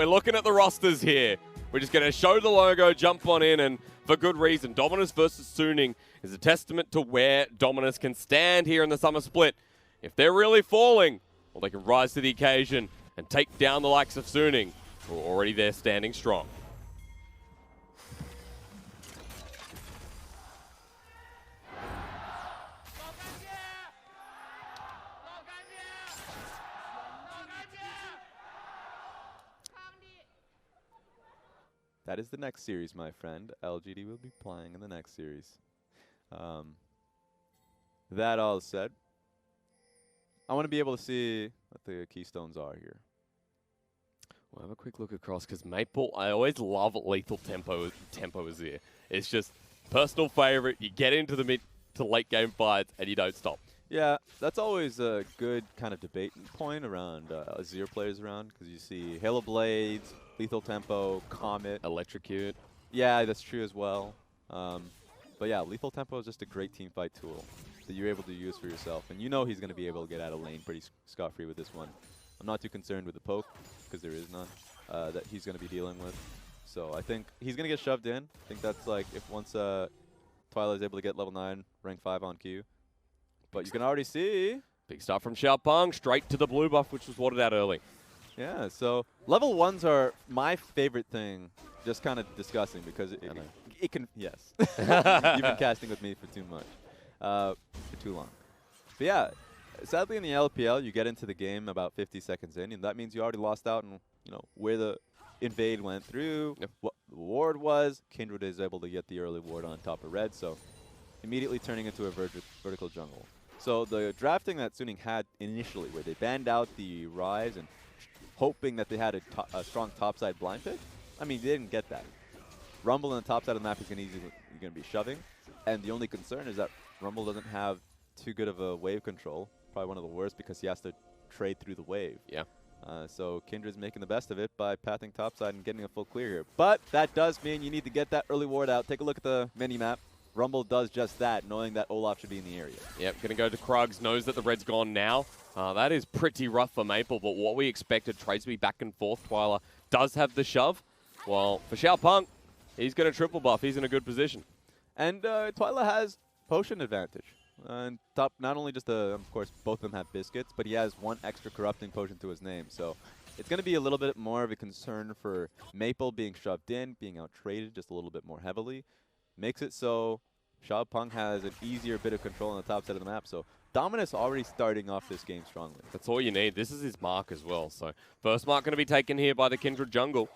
We're looking at the rosters here. We're just going to show the logo, jump on in, and for good reason. Dominus versus Suning is a testament to where Dominus can stand here in the summer split. If they're really falling, well, they can rise to the occasion and take down the likes of Suning, who are already there standing strong. That is the next series, my friend. LGD will be playing in the next series. That all said, I want to be able to see what the keystones are here. We'll have a quick look across, because Maple, I always love lethal tempo is here. It's just personal favorite. You get into the mid to late game fights, and you don't stop. Yeah, that's always a good kind of debate point around Azir players around, because you see Halo Blades, Lethal Tempo, Comet. Electrocute. Yeah, that's true as well. But yeah, Lethal Tempo is just a great team fight tool that you're able to use for yourself. And you know he's going to be able to get out of lane pretty scot-free with this one. I'm not too concerned with the poke, because there is none, that he's going to be dealing with. So I think he's going to get shoved in. I think that's like if once Twila is able to get level 9, rank 5 on Q. But you can already see. Big start from Xiaopeng, straight to the blue buff, which was watered out early. Yeah, so level 1s are my favorite thing, just kind of disgusting because it can, yes. You've been casting with me for too much, for too long. But yeah, sadly in the LPL, you get into the game about 50 seconds in, and that means you already lost out on, you know, where the invade went through, what the ward was. Kindred is able to get the early ward on top of red, so immediately turning into a vertical jungle. So the drafting that Suning had initially, where they banned out the Rise and hoping that they had a strong topside blind pick, I mean, they didn't get that. Rumble on the top side of the map is going to be shoving, and the only concern is that Rumble doesn't have too good of a wave control, probably one of the worst because he has to trade through the wave. Yeah. So Kindred's making the best of it by pathing topside and getting a full clear here. But that does mean you need to get that early ward out. Take a look at the mini-map. Rumble does just that, knowing that Olaf should be in the area. Yep, going to go to Krugs, knows that the red's gone now. That is pretty rough for Maple, but what we expected, trades to be back and forth. Twila does have the shove. Well, for Xiaopeng, he's going to triple buff. He's in a good position. And Twila has potion advantage. And top, not only just of course, both of them have biscuits, but he has one extra corrupting potion to his name. So it's going to be a little bit more of a concern for Maple being shoved in, being out-traded just a little bit more heavily. Makes it so Xiaopeng has an easier bit of control on the top side of the map. So Dominus already starting off this game strongly. That's all you need. This is his mark as well. So first mark going to be taken here by the Kindred jungle.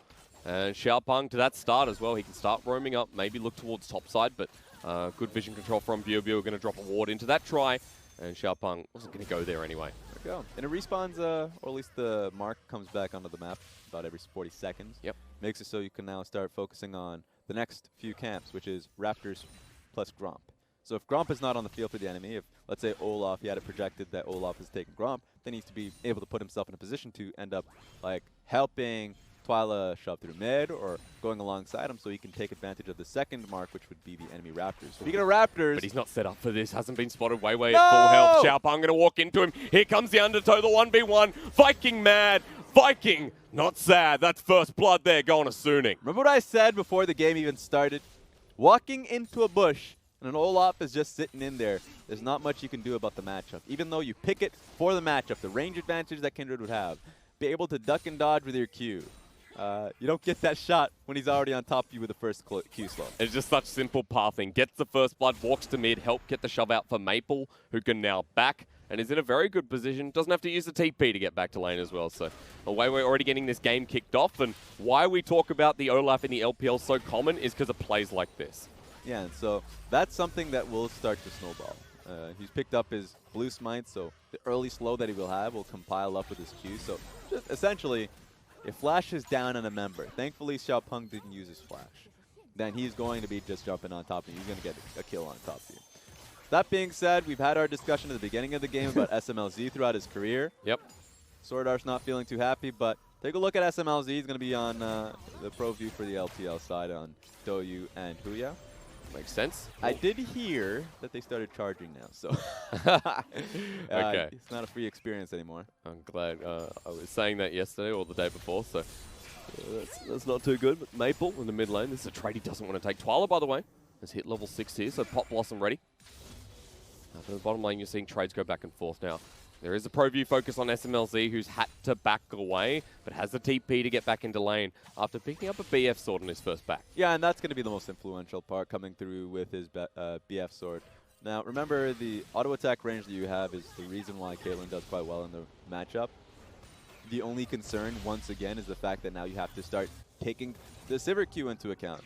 And Xiaopeng to that start as well. He can start roaming up, maybe look towards top side, but good vision control from Biubiu. Going to drop a ward into that try. And Xiaopeng wasn't going to go there anyway. There we go. And it respawns, or at least the mark comes back onto the map about every 40 seconds. Yep. Makes it so you can now start focusing on the next few camps, which is Raptors plus Gromp. So if Gromp is not on the field for the enemy, if, let's say, Olaf, he had it projected that Olaf is taking Gromp, then he needs to be able to put himself in a position to end up, like, helping Twila shove through mid or going alongside him so he can take advantage of the second mark, which would be the enemy Raptors. Speaking of Raptors... But he's not set up for this. Hasn't been spotted. Weiwei at full health. Xiaopeng going to walk into him. Here comes the undertow, the 1v1. Viking mad. Viking, not sad. That's first blood there going to Suning. Remember what I said before the game even started? Walking into a bush and an Olaf is just sitting in there. There's not much you can do about the matchup. Even though you pick it for the matchup, the range advantage that Kindred would have, be able to duck and dodge with your Q. You don't get that shot when he's already on top of you with the first Q slot. It's just such simple pathing. Gets the first blood, walks to mid, help get the shove out for Maple, who can now back and is in a very good position. Doesn't have to use the TP to get back to lane as well. So away we're already getting this game kicked off. And why we talk about the Olaf in the LPL so common is because of plays like this. Yeah, and so that's something that will start to snowball. He's picked up his blue smite, so the early slow that he will have will compile up with his Q. So just essentially, if Flash is down on a member, thankfully Xiaopeng didn't use his Flash, then he's going to be just jumping on top of you. He's going to get a kill on top of you. That being said, we've had our discussion at the beginning of the game about Smlz throughout his career. Yep. SwordArt's not feeling too happy, but take a look at Smlz. He's going to be on the pro view for the LPL side on Doyu and Huya. Makes sense. I did hear that they started charging now, so okay. It's not a free experience anymore. I'm glad. I was saying that yesterday or the day before, so That's not too good. But Maple in the mid lane. This is a trade he doesn't want to take. Twila, by the way, has hit level 6 here, so Pop Blossom ready. For the bottom lane, you're seeing trades go back and forth now. There is a pro view focus on Smlz, who's had to back away, but has the TP to get back into lane after picking up a BF sword in his first back. Yeah, and that's going to be the most influential part, coming through with his BF sword. Now, remember, the auto attack range that you have is the reason why Caitlyn does quite well in the matchup. The only concern, once again, is the fact that now you have to start taking the Sivir Q into account.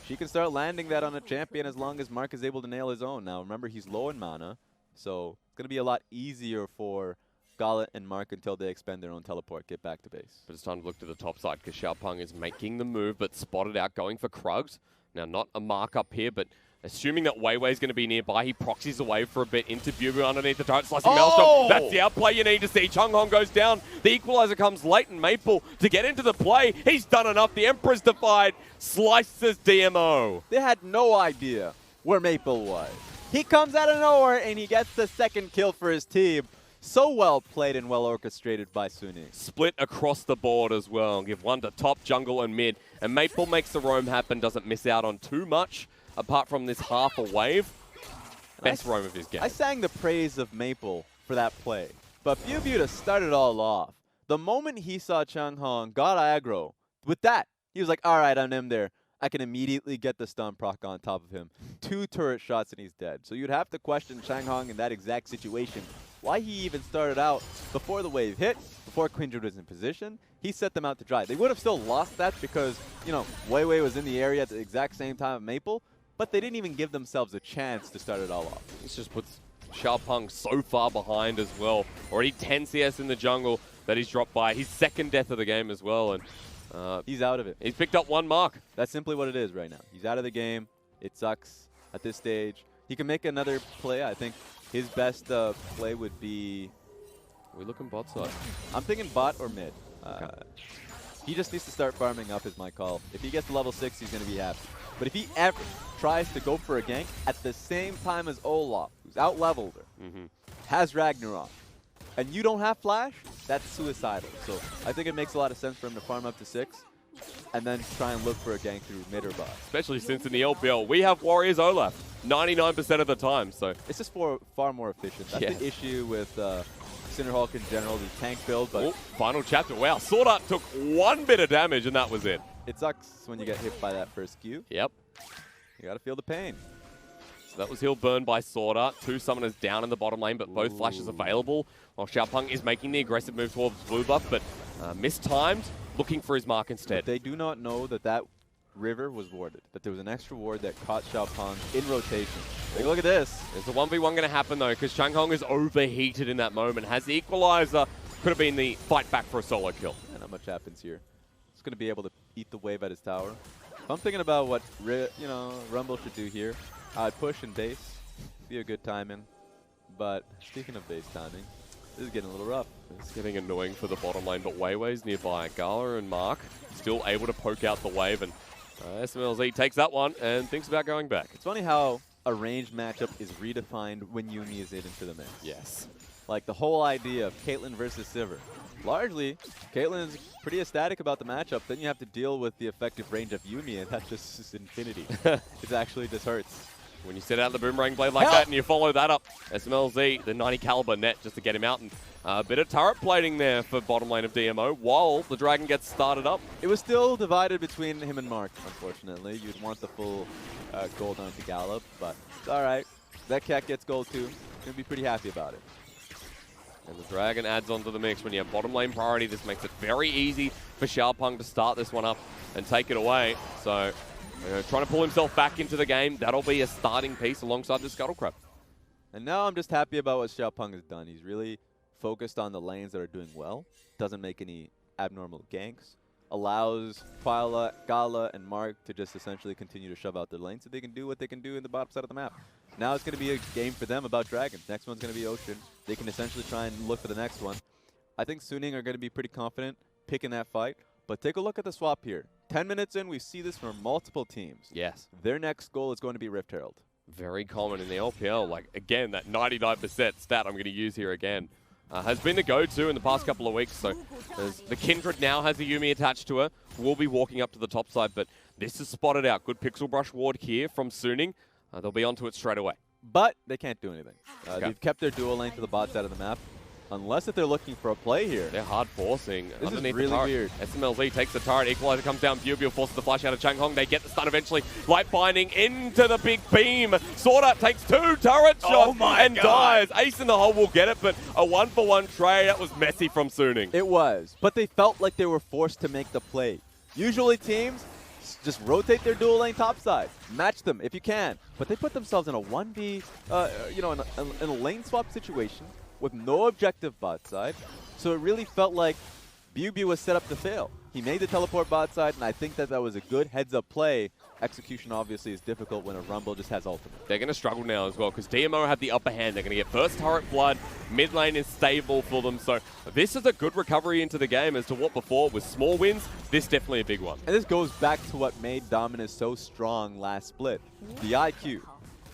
She can start landing that on a champion as long as Mark is able to nail his own. Now, remember, he's low in mana, so it's going to be a lot easier for GALA and Mark until they expend their own teleport, get back to base. But it's time to look to the top side because Xiaopeng is making the move, but spotted out, going for Krugs. Now, not a mark up here, but assuming that Weiwei is going to be nearby, he proxies away for a bit into Biubiu underneath the turret, slicing Maelstrom. That's the outplay you need to see. Chanhong goes down. The equalizer comes late, and Maple to get into the play. He's done enough. The Emperor's defied. Slices DMO. They had no idea where Maple was. He comes out of nowhere, and he gets the second kill for his team. So well played and well orchestrated by Suning. Split across the board as well. Give one to top, jungle, and mid. And Maple makes the roam happen, doesn't miss out on too much. Apart from this half a wave, best roam of his game. I sang the praise of Maple for that play, but Biubiu to start it all off. The moment he saw Chanhong got aggro, with that, he was like, all right, I'm in there. I can immediately get the stun proc on top of him. 2 turret shots and he's dead. So you'd have to question Chanhong in that exact situation. Why he even started out before the wave hit, before Kindred was in position. He set them out to dry. They would have still lost that because, you know, Weiwei was in the area at the exact same time of Maple. But they didn't even give themselves a chance to start it all off. This just puts Xiaopeng so far behind as well. Already 10 CS in the jungle that he's dropped by. His second death of the game as well. And he's out of it. He's picked up 1 mark. That's simply what it is right now. He's out of the game. It sucks at this stage. He can make another play. I think his best play would be... We're looking bot side. I'm thinking bot or mid. Okay. He just needs to start farming up is my call. If he gets to level 6, he's going to be happy. But if he ever tries to go for a gank at the same time as Olaf, who's out-leveled her, has Ragnarok, and you don't have Flash, that's suicidal. So I think it makes a lot of sense for him to farm up to 6 and then try and look for a gank through mid or bot. Especially since in the LPL, we have Warriors Olaf 99% of the time. So it's just far more efficient. That's the issue with Cinderhawk in general, the tank build. But final chapter. Wow, SwordArt took 1 bit of damage and that was it. It sucks when you get hit by that first Q. Yep. You gotta feel the pain. So that was heal burned by SwordArt. 2 summoners down in the bottom lane, but both flashes available. While Xiaopeng is making the aggressive move towards blue buff, but mistimed, looking for his mark instead. But they do not know that that river was warded, that there was an extra ward that caught Xiaopeng in rotation. Take a look at this. There's a 1v1 going to happen though, because Chanhong is overheated in that moment. Has the equalizer. Could have been the fight back for a solo kill. Yeah, not much happens here. He's going to be able to eat the wave at his tower. I'm thinking about what Rumble should do here. I'd push and base. Be a good timing. But speaking of base timing, this is getting a little rough. It's getting annoying for the bottom lane, but Weiwei's nearby. GALA and Mark still able to poke out the wave, and Smlz takes that one and thinks about going back. It's funny how a ranged matchup is redefined when Yuumi is into the mix. Yes. Like the whole idea of Caitlyn versus Sivir. Largely, Caitlyn's pretty ecstatic about the matchup. Then you have to deal with the effective range of Yuumi, and that's just infinity. It actually just hurts. When you set out the boomerang blade like that and you follow that up, Smlz, the 90 caliber net just to get him out. And a bit of turret plating there for bottom lane of DMO while the dragon gets started up. It was still divided between him and Mark, unfortunately. You'd want the full gold onto GALA, but it's all right. That cat gets gold too. Gonna be pretty happy about it. And the dragon adds on to the mix. When you have bottom lane priority, this makes it very easy for Xiaopeng to start this one up and take it away. So, trying to pull himself back into the game. That'll be a starting piece alongside the Scuttle Crab. And now I'm just happy about what Xiaopeng has done. He's really focused on the lanes that are doing well. Doesn't make any abnormal ganks. Allows Twila, GALA, and Mark to just essentially continue to shove out their lanes so they can do what they can do in the bottom side of the map. Now it's going to be a game for them about Dragon. Next one's going to be Ocean. They can essentially try and look for the next one. I think Suning are going to be pretty confident picking that fight. But take a look at the swap here. 10 minutes in, we see this from multiple teams. Yes. Their next goal is going to be Rift Herald. Very common in the LPL. Like, again, that 99% stat I'm going to use here again. has been the go-to in the past couple of weeks. So the Kindred now has a Yuumi attached to her. Will be walking up to the top side, but this is spotted out. Good pixel brush ward here from Suning. They'll be onto it straight away. But they can't do anything. Okay. They've kept their dual lane to the bot side of the map. Unless if they're looking for a play here. They're hard forcing This underneath is really the turret. weird. Smlz takes the turret. Equalizer comes down. Biubiu forces the flash out of Chanhong. They get the stun eventually. Light binding into the big beam. SwordArt takes 2 turret shots and dies. Ace in the hole will get it, but a 1-for-1 trade. That was messy from Suning. It was. But they felt like they were forced to make the play. Usually teams just rotate their dual lane topside. Match them if you can. But they put themselves in a 1v, in a lane swap situation with no objective bot side. So it really felt like Biubiu was set up to fail. He made the teleport bot side, and I think that was a good heads-up play. Execution obviously is difficult when a Rumble just has ultimate. They're going to struggle now as well because DMO have the upper hand. They're going to get first turret blood. Mid lane is stable for them. So this is a good recovery into the game as to what before was small wins. This definitely a big one. And this goes back to what made Dominus so strong last split. The IQ.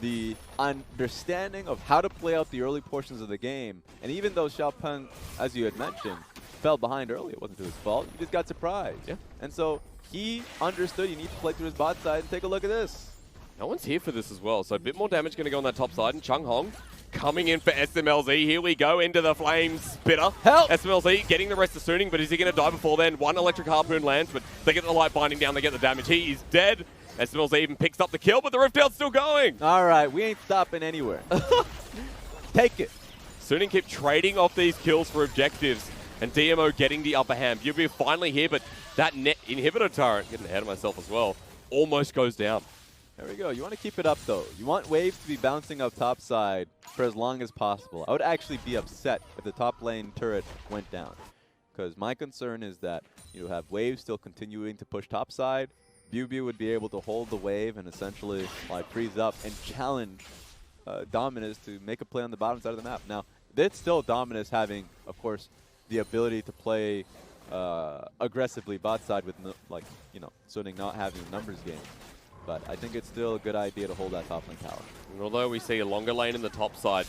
The understanding of how to play out the early portions of the game. And even though Xiaopeng, as you had mentioned, fell behind early, it wasn't his fault. He just got surprised. Yeah. And so he understood you need to play through his bot side and take a look at this. No one's here for this as well, so a bit more damage going to go on that top side. And Chanhong coming in for Smlz. Here we go into the flame spitter. Help! Smlz getting the rest of Suning, but is he going to die before then? One electric harpoon lands, but they get the light binding down, they get the damage. He is dead. Smlz even picks up the kill, but the Rift Tail's still going. All right, we ain't stopping anywhere. Take it. Suning keep trading off these kills for objectives, and DMO getting the upper hand. Biubiu finally here, but that net inhibitor turret, getting ahead of myself as well, almost goes down. There we go. You want to keep it up, though. You want waves to be bouncing up top side for as long as possible. I would actually be upset if the top lane turret went down, because my concern is that you have waves still continuing to push top side. Biubiu would be able to hold the wave and essentially like freeze up and challenge Dominus to make a play on the bottom side of the map. Now, it's still Dominus having, of course, the ability to play aggressively bot side with, Suning not having a numbers game. But I think it's still a good idea to hold that top lane tower. And although we see a longer lane in the top side,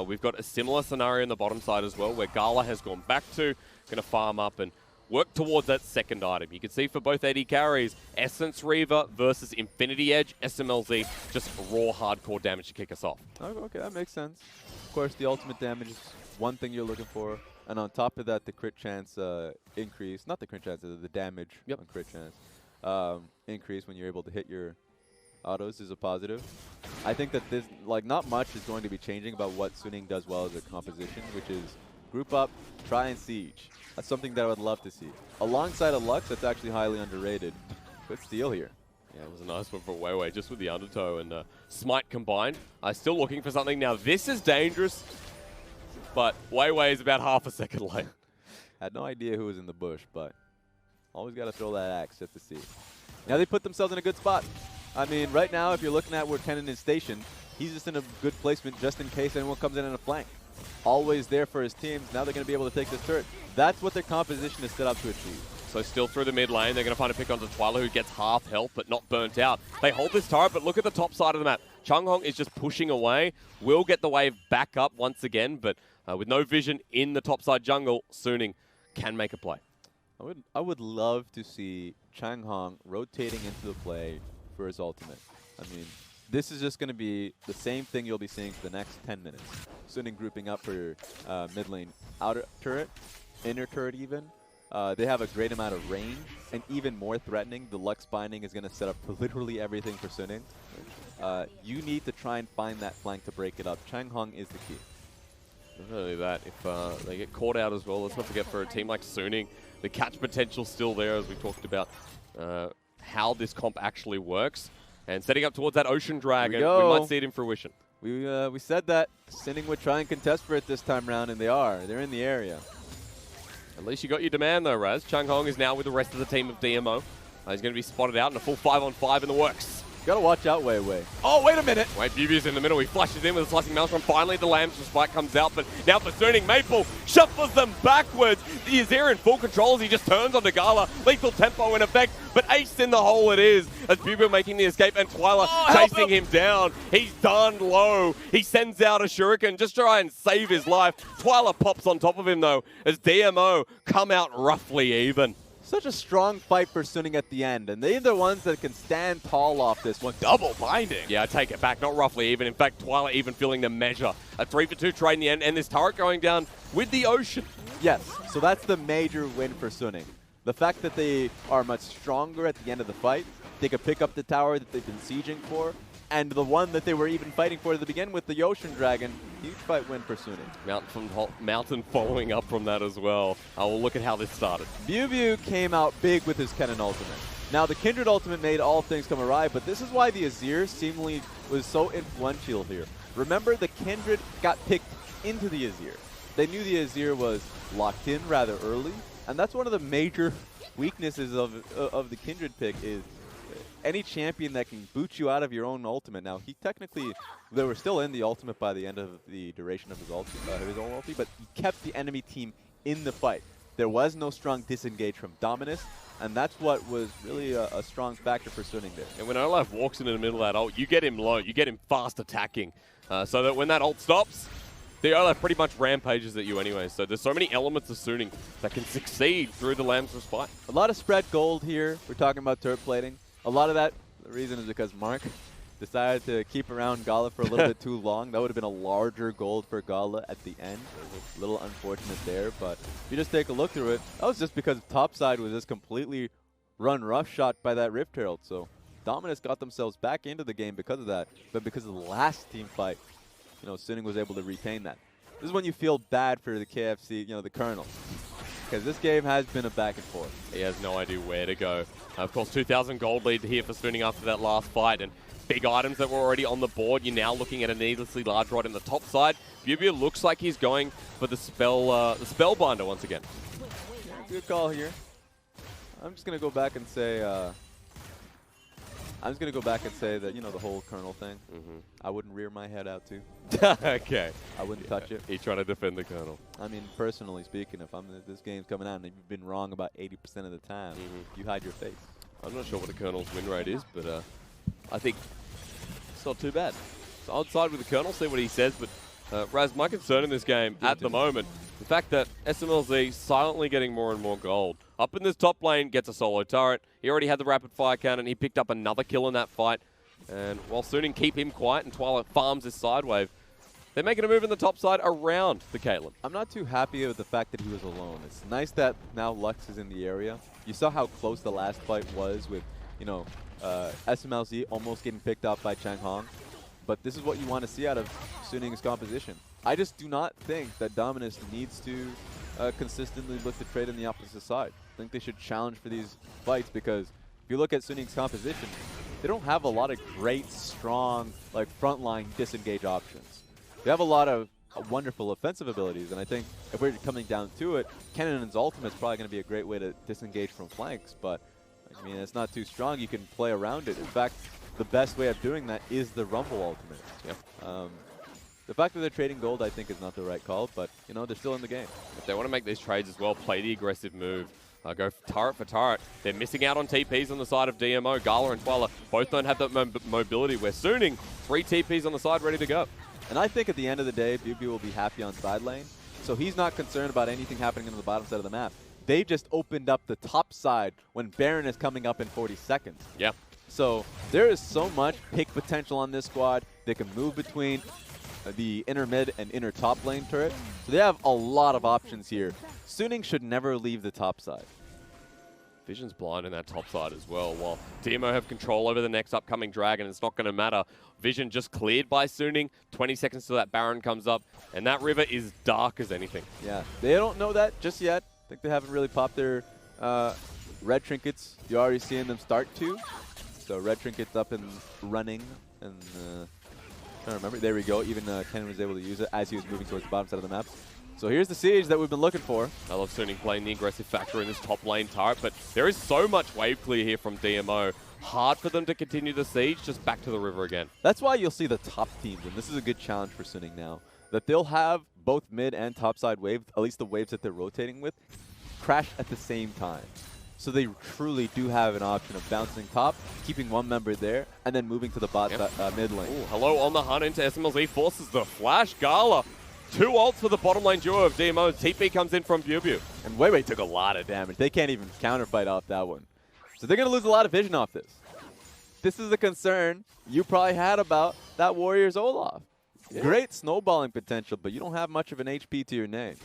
we've got a similar scenario in the bottom side as well, where GALA has gone back to, going to farm up and work towards that second item. You can see for both AD carries, Essence Reaver versus Infinity Edge, Smlz, just raw hardcore damage to kick us off. Okay, that makes sense. Of course, the ultimate damage is one thing you're looking for. And on top of that, the crit chance increase, not the crit chance, the damage on crit chance increase when you're able to hit your autos is a positive. I think that this, not much is going to be changing about what Suning does well as a composition, which is group up, try and siege. That's something that I would love to see. Alongside a Lux that's actually highly underrated. Good steal here. Yeah, it was a nice one for Weiwei, just with the undertow and Smite combined. Still looking for something. Now, this is dangerous, but Weiwei is about half a second late. Had no idea who was in the bush, but always got to throw that axe just to see. Now they put themselves in a good spot. I mean, right now, if you're looking at where Kennen is stationed, he's just in a good placement just in case anyone comes in a flank. Always there for his teams. Now they're going to be able to take this turret. That's what their composition is set up to achieve. So still through the mid lane, they're going to find a pick onto Twila, who gets half health but not burnt out. They hold this turret, but look at the top side of the map. Chanhong is just pushing away. Will get the wave back up once again, but with no vision in the top side jungle, Suning can make a play. I would love to see Chanhong rotating into the play for his ultimate. I mean, this is just going to be the same thing you'll be seeing for the next 10 minutes. Suning grouping up for mid lane outer turret, inner turret even. They have a great amount of range, and even more threatening, the Lux binding is going to set up for literally everything for Suning. You need to try and find that flank to break it up. Chanhong is the key. Not only that, if they get caught out as well, let's not forget for a team like Suning, the catch potential's still there, as we talked about how this comp actually works. And setting up towards that Ocean Dragon, we might see it in fruition. We said that Suning would try and contest for it this time round, and they are. They're in the area. At least you got your demand though, Raz. Chanhong is now with the rest of the team of DMO. He's going to be spotted out in a full 5-on-5 in the works. Gotta watch out, Weiwei. Oh, wait a minute. Wait, Biubiu's in the middle. He flashes in with a slicing maelstrom. Finally, the Lamb's Respite comes out, but now for Suning, Maple shuffles them backwards. The Azir in full control as he just turns onto GALA. Lethal tempo in effect, but ace in the hole it is as Biubiu making the escape and Twila chasing him down. He's done low. He sends out a shuriken just to try and save his life. Twila pops on top of him though as DMO come out roughly even. Such a strong fight for Suning at the end, and they're the ones that can stand tall off this one. Double binding. Yeah, I take it back. Not roughly even. In fact, Twila even feeling the measure. A 3-for-2 trade in the end, and this turret going down with the Ocean. Yes, so that's the major win for Suning. The fact that they are much stronger at the end of the fight, they could pick up the tower that they've been sieging for, and the one that they were even fighting for at the beginning with the Ocean Dragon. Huge fight win for Suning. Mountain following up from that as well. We'll look at how this started. Biubiu came out big with his Kennen ultimate. Now, the Kindred ultimate made all things come awry, but this is why the Azir seemingly was so influential here. Remember, the Kindred got picked into the Azir. They knew the Azir was locked in rather early, and that's one of the major weaknesses of the Kindred pick is any champion that can boot you out of your own ultimate. Now, he technically, they were still in the ultimate by the end of the duration of his own ulti, but he kept the enemy team in the fight. There was no strong disengage from Dominus, and that's what was really a strong factor for Suning there. And when Olaf walks into the middle of that ult, you get him low, you get him fast attacking, so that when that ult stops, the Olaf pretty much rampages at you anyway. So there's so many elements of Suning that can succeed through the Lamb's Respite. A lot of spread gold here. We're talking about turret plating. A lot of that, the reason is because Mark decided to keep around GALA for a little bit too long. That would have been a larger gold for GALA at the end. It was a little unfortunate there, but if you just take a look through it, that was just because topside was just completely run roughshod by that Rift Herald. So Dominus got themselves back into the game because of that, but because of the last team fight, you know, Suning was able to retain that. This is when you feel bad for the KFC, you know, the Colonel. Because this game has been a back and forth. He has no idea where to go. Of course, 2,000 gold lead here for Suning after that last fight. And big items that were already on the board. You're now looking at a needlessly large rod in the top side. Biubiu looks like he's going for the Spellbinder once again. Good call here. I'm just going to go back and say... that, you know, the whole Colonel thing, I wouldn't rear my head out too. Okay. I wouldn't touch it. He's trying to defend the Colonel. I mean, personally speaking, if this game's coming out and you've been wrong about 80% of the time, you hide your face. I'm not sure what a Colonel's win rate is, but I think it's not too bad. So I'll side with the Colonel, see what he says, but Raz, my concern in this game at the moment, the fact that Smlz silently getting more and more gold. Up in this top lane, gets a solo turret. He already had the rapid fire cannon. He picked up another kill in that fight. And while Suning keep him quiet and Twila farms his side wave, they're making a move in the top side around the Caitlyn. I'm not too happy with the fact that he was alone. It's nice that now Lux is in the area. You saw how close the last fight was with, you know, Smlz almost getting picked up by Chanhong. But this is what you want to see out of Suning's composition. I just do not think that Dominus needs to consistently look to trade on the opposite side. I think they should challenge for these fights because if you look at Suning's composition, they don't have a lot of great, strong, like frontline disengage options. They have a lot of wonderful offensive abilities, and I think if we're coming down to it, Cannon's ultimate is probably going to be a great way to disengage from flanks, but I mean, it's not too strong. You can play around it. In fact, the best way of doing that is the Rumble ultimate. Yep. The fact that they're trading gold, I think, is not the right call, but, you know, they're still in the game. If they want to make these trades as well, play the aggressive move. Go turret for turret. They're missing out on TPs on the side of DMO. GALA and Twila both don't have that mobility. We're Suning 3 TPs on the side ready to go. And I think at the end of the day, Biubiu will be happy on side lane, so he's not concerned about anything happening on the bottom side of the map. They just opened up the top side when Baron is coming up in 40 seconds. Yeah. So there is so much pick potential on this squad. They can move between the inner mid and inner top lane turret. So they have a lot of options here. Suning should never leave the top side. Vision's blind in that top side as well. While DMO have control over the next upcoming dragon, it's not going to matter. Vision just cleared by Suning. 20 seconds till that Baron comes up. And that river is dark as anything. Yeah, they don't know that just yet. I think they haven't really popped their red trinkets. You're already seeing them start to. So red trinkets up and running. And I don't remember. There we go. Even Ken was able to use it as he was moving towards the bottom side of the map. So here's the siege that we've been looking for. I love Suning playing the aggressive factor in this top lane turret, but there is so much wave clear here from DMO. hard for them to continue the siege, just back to the river again. That's why you'll see the top teams, and this is a good challenge for Suning now, that they'll have both mid and topside waves, at least the waves that they're rotating with, crash at the same time. So they truly do have an option of bouncing top, keeping one member there, and then moving to the bot mid lane. Ooh, hello on the hunt into Smlz, forces the flash. GALA, 2 ults for the bottom lane duo of DMO. TP comes in from Biubiu. And Weiwei took a lot of damage. They can't even counterfight off that one. So they're going to lose a lot of vision off this. This is the concern you probably had about that Warriors Olaf. Yeah. Great snowballing potential, but you don't have much of an HP to your name.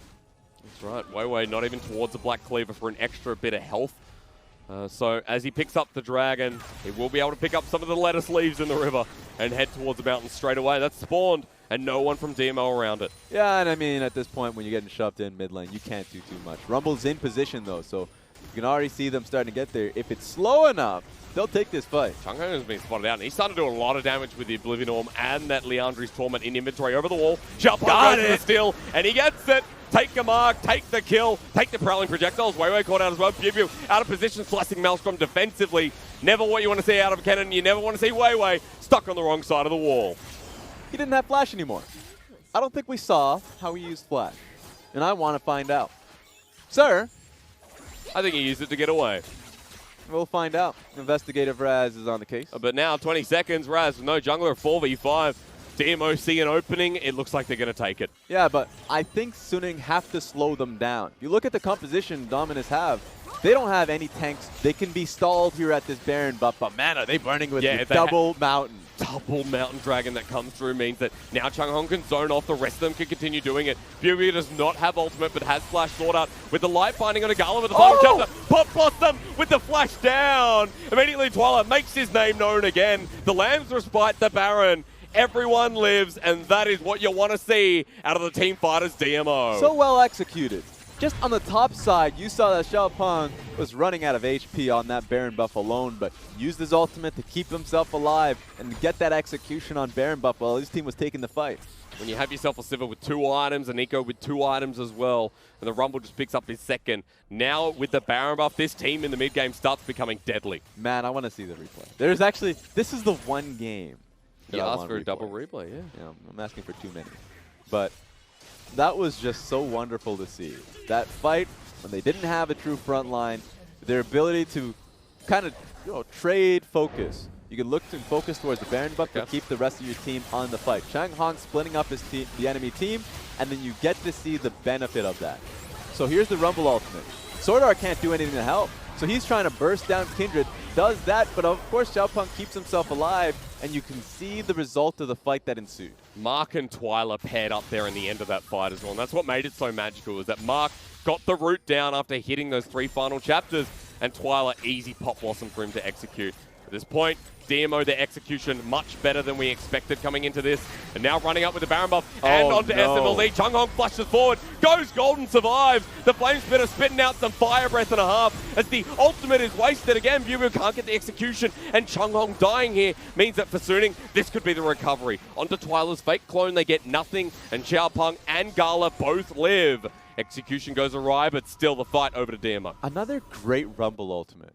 That's right. Weiwei not even towards the Black Cleaver for an extra bit of health. So as he picks up the dragon, he will be able to pick up some of the lettuce leaves in the river and head towards the mountain straight away. That's spawned, and no one from DMO around it. Yeah, and I mean, at this point, when you're getting shoved in mid lane, you can't do too much. Rumble's in position, though, so you can already see them starting to get there. If it's slow enough, they'll take this fight. Chanhong has been spotted out, and he's starting to do a lot of damage with the Oblivion Orb and that Leandri's Torment in inventory over the wall. Xiaopeng goes for the steal, and he gets it. Take a mark, take the kill, take the prowling projectiles. Weiwei caught out as well. Biubiu out of position, slicing Maelstrom defensively. Never what you want to see out of a cannon. You never want to see Weiwei stuck on the wrong side of the wall. He didn't have flash anymore. I don't think we saw how he used flash, and I want to find out. Sir? I think he used it to get away. We'll find out. Investigative Raz is on the case. But now, 20 seconds, Raz with no jungler, 4v5. DMO see an opening, it looks like they're going to take it. Yeah, but I think Suning have to slow them down. You look at the composition Dominus have, they don't have any tanks. They can be stalled here at this Baron buff, but man, are they burning with the double mountain. Double mountain dragon that comes through means that now Chanhong can zone off, the rest of them can continue doing it. Biubiu does not have ultimate, but has flash SwordArt with the light binding on a GALA with the final chapter. Pop blossom with the flash down. Immediately Twila makes his name known again. The Lambs respite the Baron. Everyone lives, and that is what you want to see out of the team fighters DMO. So well executed. Just on the top side, you saw that Xiaopeng was running out of HP on that Baron buff alone, but used his ultimate to keep himself alive and get that execution on Baron buff while his team was taking the fight. When you have yourself a Sivir with 2 items, and Nico with 2 items as well, and the Rumble just picks up his second. Now with the Baron buff, this team in the mid game starts becoming deadly. Man, I want to see the replay. There's actually, this is the one game. You asked for a double replay, yeah. I'm asking for too many. But that was just so wonderful to see. That fight, when they didn't have a true front line, their ability to kind of trade focus. You can look to focus towards the Baron buff to keep the rest of your team on the fight. Chanhong splitting up his team, the enemy team, and then you get to see the benefit of that. So here's the Rumble ultimate. SwordArt can't do anything to help. So he's trying to burst down Kindred, does that, but of course Xiaopeng keeps himself alive, and you can see the result of the fight that ensued. Mark and Twila paired up there in the end of that fight as well, and that's what made it so magical, was that Mark got the root down after hitting those 3 final chapters, and Twila easy pop blossom for him to execute. At this point, DMO, their execution much better than we expected coming into this. And now running up with the Baron buff and onto Smlz. Chanhong flushes forward, goes golden, survives. The Flame Spitter spitting out some fire breath and a half as the ultimate is wasted again. Biubiu can't get the execution, and Chanhong dying here means that for Suning, this could be the recovery. Onto Twila's fake clone, they get nothing, and Xiaopeng and GALA both live. Execution goes awry, but still the fight over to DMO. Another great Rumble ultimate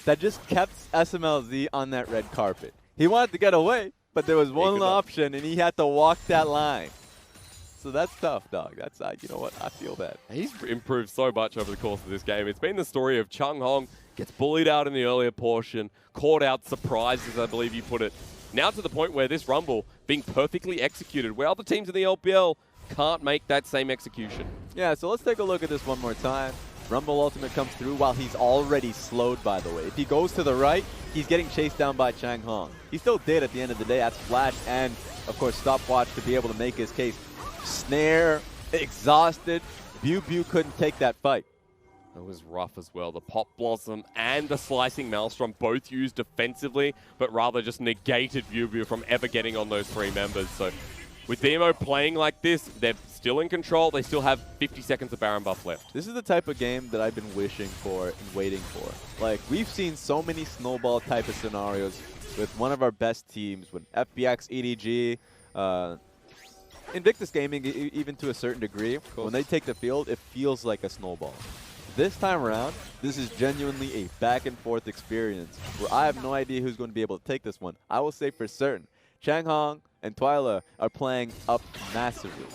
that just kept Smlz on that red carpet. He wanted to get away, but there was one option, and he had to walk that line. So that's tough, dog. That's, you know what, I feel that. He's improved so much over the course of this game. It's been the story of Chanhong gets bullied out in the earlier portion, caught out, surprises, I believe you put it. Now to the point where this Rumble being perfectly executed, where other teams in the LPL can't make that same execution. Yeah, so let's take a look at this one more time. Rumble ultimate comes through while he's already slowed, by the way. If he goes to the right, he's getting chased down by Chanhong. He still did at the end of the day. That's flash and, of course, stopwatch to be able to make his case. Snare, exhausted. Biubiu couldn't take that fight. It was rough as well. The Pop Blossom and the Slicing Maelstrom both used defensively, but rather just negated Biubiu from ever getting on those 3 members. So with DMO playing like this, they're still in control. They still have 50 seconds of Baron buff left. This is the type of game that I've been wishing for and waiting for. Like, we've seen so many snowball type of scenarios with one of our best teams, with FBX, EDG, Invictus Gaming, even to a certain degree. When they take the field, it feels like a snowball. this time around, this is genuinely a back-and-forth experience where I have no idea who's going to be able to take this one. I will say for certain, Chanhong and Twila are playing up massively.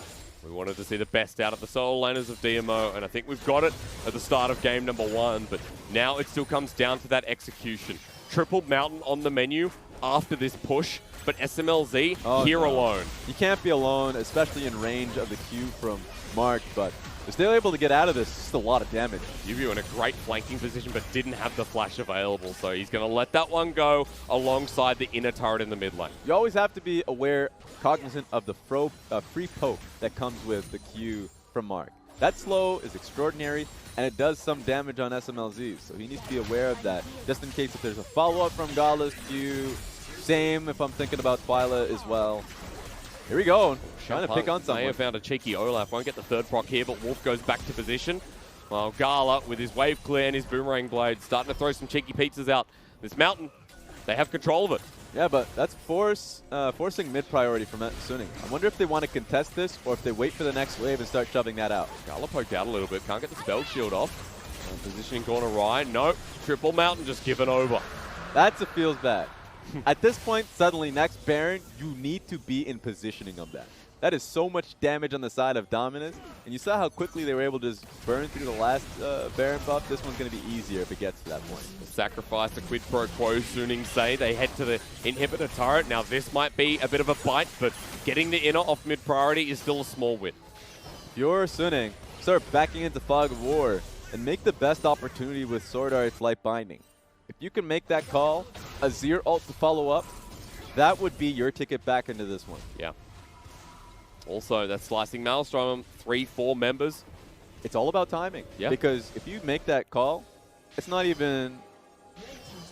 We wanted to see the best out of the solo laners of DMO, and I think we've got it at the start of game number 1, but now it still comes down to that execution. Triple Mountain on the menu after this push, but Smlz alone. You can't be alone, especially in range of the Q from Mark, but if they're able to get out of this, it's just a lot of damage. Biubiu in a great flanking position, but didn't have the flash available, so he's going to let that one go alongside the inner turret in the mid lane. You always have to be aware, cognizant of the free poke that comes with the Q from Mark. That slow is extraordinary, and it does some damage on Smlz, so he needs to be aware of that, just in case if there's a follow-up from GALA's Q. Same if I'm thinking about Twila as well. Here we go. Trying to pick on someone. May have found a cheeky Olaf. Won't get the third proc here, but Wolf goes back to position. While GALA, with his wave clear and his boomerang blade, starting to throw some cheeky pizzas out. This mountain, they have control of it. Yeah, but that's forcing mid-priority from Suning. I wonder if they want to contest this or if they wait for the next wave and start shoving that out. GALA poked out a little bit. Can't get the spell shield off. Positioning corner right. Nope. Triple Mountain just given over. That's a feels bad. At this point, suddenly, next Baron, you need to be in positioning of that. That is so much damage on the side of Dominus, and you saw how quickly they were able to just burn through the last Baron buff. This one's going to be easier if it gets to that point. Sacrifice the quid pro quo, Suning say. They head to the inhibitor turret. Now this might be a bit of a bite, but getting the inner off mid priority is still a small win. If you're Suning, start backing into Fog of War and make the best opportunity with SwordArt's Light Binding. If you can make that call, a Zir ult to follow up, that would be your ticket back into this one. Yeah. Also, that Slicing Maelstrom, 3-4 members. It's all about timing. Yeah. Because if you make that call, it's not even,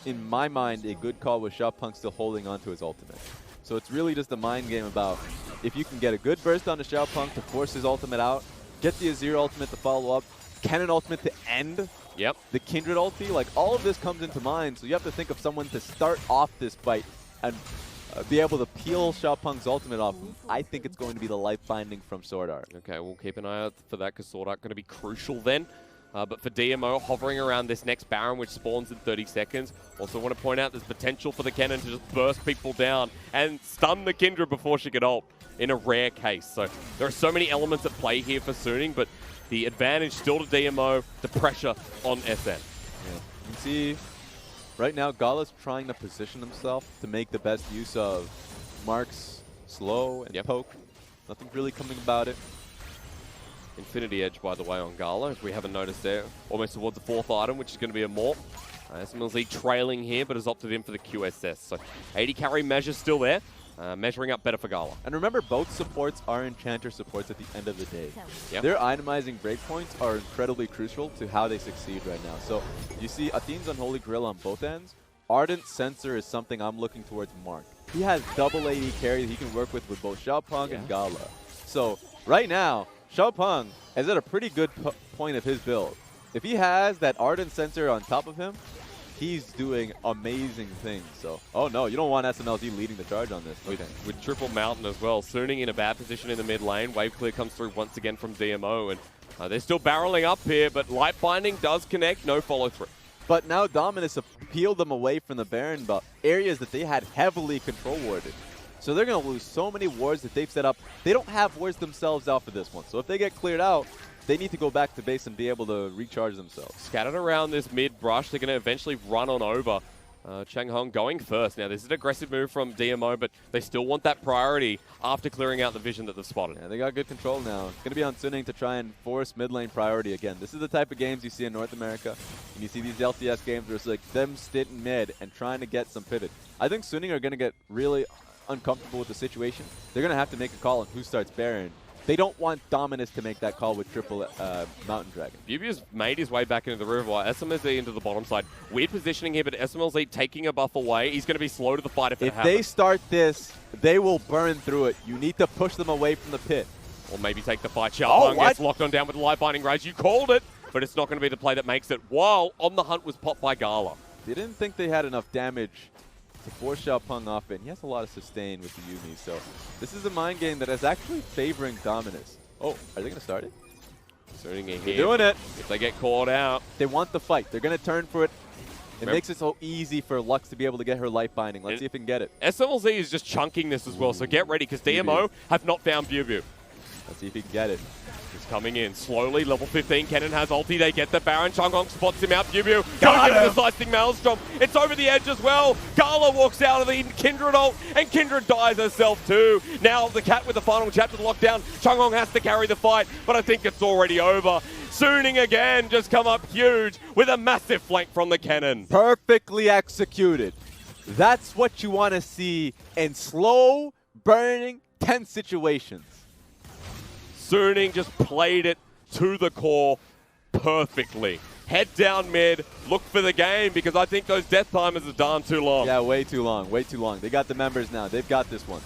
in my mind, a good call with Xiaopeng still holding on to his ultimate. So it's really just a mind game about if you can get a good burst onto Xiaopeng to force his ultimate out, get the Azir ultimate to follow up, cannon ultimate to end the Kindred ulti, like all of this comes into mind, so you have to think of someone to start off this fight and be able to peel Xiaopeng's ultimate off him. I think it's going to be the life binding from SwordArt. Okay, we'll keep an eye out for that because SwordArt going to be crucial then. But for DMO, hovering around this next Baron, which spawns in 30 seconds. Also want to point out there's potential for the cannon to just burst people down and stun the Kindred before she could ult in a rare case. So there are so many elements at play here for Suning, but the advantage still to DMO, the pressure on SN. Yeah. You can see right now GALA's trying to position himself to make the best use of Mark's slow and poke. Nothing really coming about it. Infinity Edge, by the way, on GALA, if we haven't noticed there. Almost towards the fourth item, which is going to be a Morph. Smlz trailing here, but has opted in for the QSS. So 80 carry measure still there. Measuring up better for GALA. And remember, both supports are Enchanter supports at the end of the day. Yep. Their itemizing breakpoints are incredibly crucial to how they succeed right now. So you see Athene's Unholy Grill on both ends. Ardent Sensor is something I'm looking towards Mark. He has double AD carry that he can work with both Xiaopeng and GALA. So right now, Xiaopeng is at a pretty good point of his build. If he has that Ardent Sensor on top of him, he's doing amazing things. So, oh no, you don't want Smlz leading the charge on this. Okay. With Triple Mountain as well. Suning in a bad position in the mid lane. Wave clear comes through once again from DMO. And they're still barreling up here, but Light Binding does connect. No follow through. But now Dominus have peeled them away from the Baron buff, areas that they had heavily control warded. So they're going to lose so many wards that they've set up. They don't have wards themselves out for this one. So if they get cleared out, they need to go back to base and be able to recharge themselves. Scattered around this mid brush, they're going to eventually run on over. Chanhong going first. Now, this is an aggressive move from DMO, but they still want that priority after clearing out the vision that they've spotted. Yeah, they got good control now. It's going to be on Suning to try and force mid lane priority again. This is the type of games you see in North America. And you see these LCS games where it's like them sitting mid and trying to get some pivot. I think Suning are going to get really uncomfortable with the situation. They're going to have to make a call on who starts Baron. They don't want Dominus to make that call with triple Mountain Dragon. Biubiu's made his way back into the river while Smlz into the bottom side. Weird positioning here, but Smlz taking a buff away. He's going to be slow to the fight if it happens. If they start this, they will burn through it. You need to push them away from the pit. Or maybe take the fight. Xiaopeng gets locked on down with the Light Binding Rage. You called it, but it's not going to be the play that makes it. While On the Hunt was popped by GALA. They didn't think they had enough damage to force Xiaopeng off it. He has a lot of sustain with the Yumi, so this is a mind game that is actually favoring Dominus. Oh, are they going to start it? Suning a They're hit. doing it. If they get caught out. They want the fight. They're going to turn for it. It makes it so easy for Lux to be able to get her life binding. Let's see if we can get it. Smlz is just chunking this as well, so get ready, because DMO have not found Biubiu. Let's see if he can get it. He's coming in slowly. Level 15, Kennen has ulti. They get the Baron. Chanhong spots him out. Biubiu goes into the slicing Maelstrom. It's over the edge as well. GALA walks out of the Kindred ult, and Kindred dies herself too. Now the cat with the final chapter lockdown. Chanhong has to carry the fight, but I think it's already over. Suning again just come up huge with a massive flank from the Kennen. Perfectly executed. That's what you want to see in slow, burning, tense situations. Suning just played it to the core perfectly. Head down mid, look for the game, because I think those death timers are done too long. Yeah, way too long, way too long. They got the members now. They've got this one.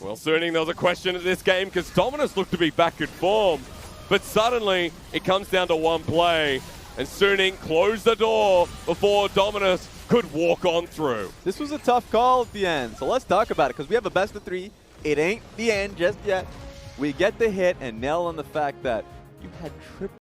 Well, Suning, there was a question of this game because Dominus looked to be back in form, but suddenly it comes down to one play, and Suning closed the door before Dominus could walk on through. This was a tough call at the end, so let's talk about it, because we have a best of 3. It ain't the end just yet. We get the hit and nail on the fact that you had triple